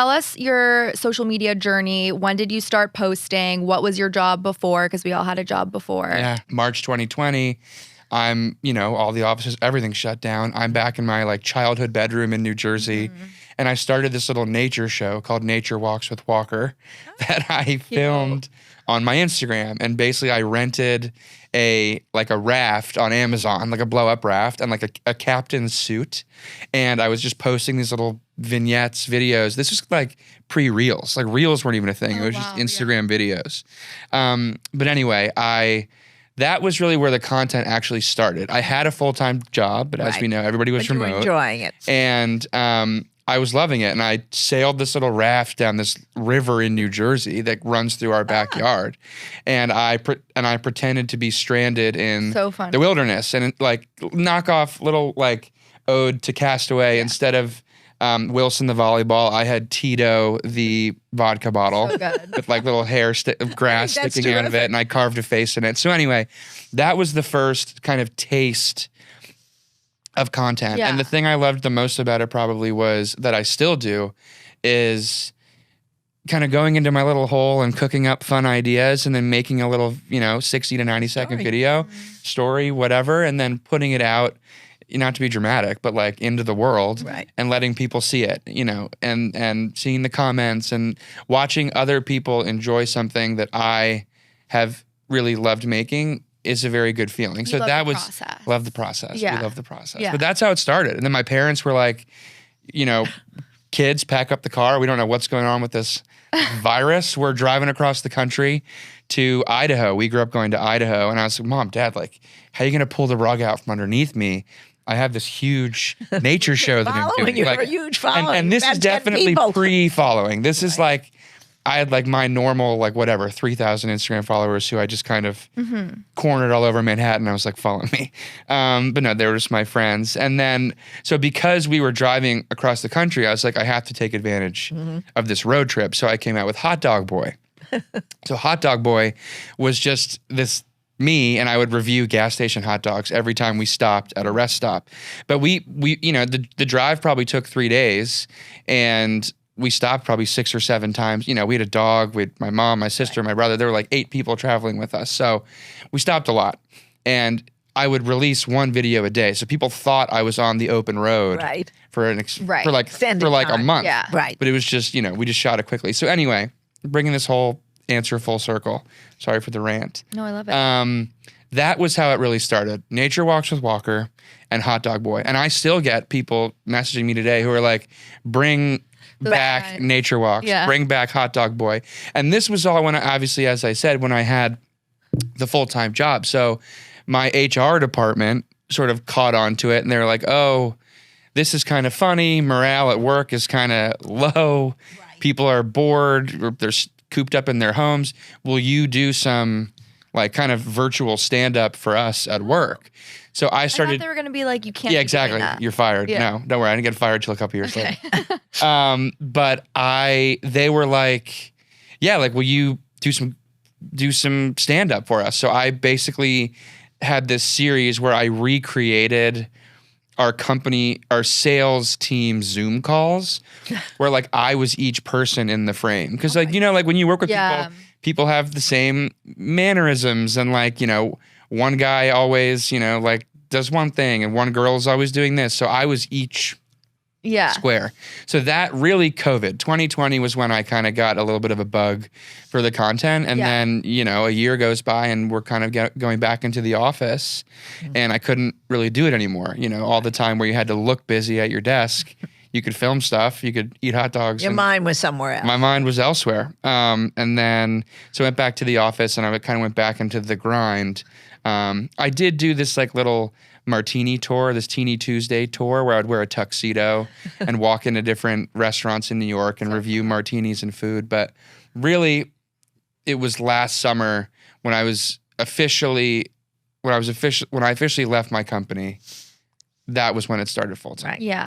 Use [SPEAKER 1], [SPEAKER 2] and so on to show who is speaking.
[SPEAKER 1] tell us your social media journey. When did you start posting? What was your job before? Because we all had a job before.
[SPEAKER 2] Yeah, March 2020. I'm, all the offices, everything's shut down. I'm back in my childhood bedroom in New Jersey. And I started this little nature show called Nature Walks with Walker that I filmed on my Instagram. And basically I rented a raft on Amazon, a blow up raft and a captain's suit. And I was just posting these little vignettes, videos. This was pre-reels. Reels weren't even a thing. It was just Instagram videos. But anyway, that was really where the content actually started. I had a full-time job, but as we know, everybody was remote.
[SPEAKER 3] You were enjoying it.
[SPEAKER 2] And I was loving it. And I sailed this little raft down this river in New Jersey that runs through our backyard. And I pretended to be stranded in the wilderness and knock off little ode to Castaway instead of Wilson the volleyball. I had Tito the vodka bottle with little hair of grass sticking out of it, and I carved a face in it. So anyway, that was the first kind of taste of content.
[SPEAKER 1] Yeah.
[SPEAKER 2] And the thing I loved the most about it probably was that I still do is kind of going into my little hole and cooking up fun ideas and then making a little, 60 to 90 second video, story, whatever, and then putting it out, not to be dramatic, but into the world and letting people see it, and seeing the comments and watching other people enjoy something that I have really loved making is a very good feeling. So that was
[SPEAKER 1] process.
[SPEAKER 2] Love the process.
[SPEAKER 1] Yeah.
[SPEAKER 2] We love the process.
[SPEAKER 1] Yeah.
[SPEAKER 2] But that's how it started. And then my parents were like, kids, pack up the car. We don't know what's going on with this virus. We're driving across the country to Idaho. We grew up going to Idaho. And I was like, Mom, Dad, how are you going to pull the rug out from underneath me? I have this huge nature show that I'm doing.
[SPEAKER 3] You have a huge following.
[SPEAKER 2] And this is definitely pre-following. This is I had my normal, 3,000 Instagram followers who I just kind of cornered all over Manhattan. I was like, follow me. But no, they were just my friends. And then, so because we were driving across the country, I was like, I have to take advantage of this road trip. So I came out with Hot Dog Boy. So Hot Dog Boy was just me, and I would review gas station hot dogs every time we stopped at a rest stop. But we the drive probably took 3 days, and we stopped probably 6 or 7 times. We had a dog, we had my mom, my sister, my brother. There were 8 people traveling with us. So we stopped a lot. And I would release 1 video a day. So people thought I was on the open road for a month.
[SPEAKER 1] Yeah.
[SPEAKER 3] Right.
[SPEAKER 2] But it was just, we just shot it quickly. So anyway, bringing this whole answer full circle. Sorry for the rant.
[SPEAKER 1] No, I love it.
[SPEAKER 2] That was how it really started. Nature Walks with Walker and Hot Dog Boy. And I still get people messaging me today who are like, bring back Nature Walks, bring back Hot Dog Boy. And this was all when obviously, as I said, when I had the full-time job. So my HR department sort of caught on to it, and they were like, oh, this is kind of funny. Morale at work is kind of low. People are bored. Or they're cooped up in their homes. Will you do some kind of virtual stand-up for us at work? So I started.
[SPEAKER 1] I thought they were going to be like, you can't.
[SPEAKER 2] Yeah, exactly. You're fired.
[SPEAKER 1] Yeah.
[SPEAKER 2] No, don't worry. I didn't get fired till a couple years later. But they were like, yeah, will you do some stand-up for us? So I basically had this series where I recreated our sales team Zoom calls where I was each person in the frame. Cause when you work with people have the same mannerisms and one guy always, does one thing and one girl is always doing this. So I was each square. So that really 2020 was when I kind of got a little bit of a bug for the content. And then, a year goes by and we're kind of going back into the office and I couldn't really do it anymore. All the time where you had to look busy at your desk, you could film stuff, you could eat hot dogs.
[SPEAKER 3] Your mind was somewhere else.
[SPEAKER 2] My mind was elsewhere. And then, so I went back to the office and I kind of went back into the grind. I did do this little martini tour, this Teeny Tuesday tour where I would wear a tuxedo and walk into different restaurants in New York and review martinis and food. But really, it was last summer when I officially left my company. That was when it started full time.
[SPEAKER 1] Yeah.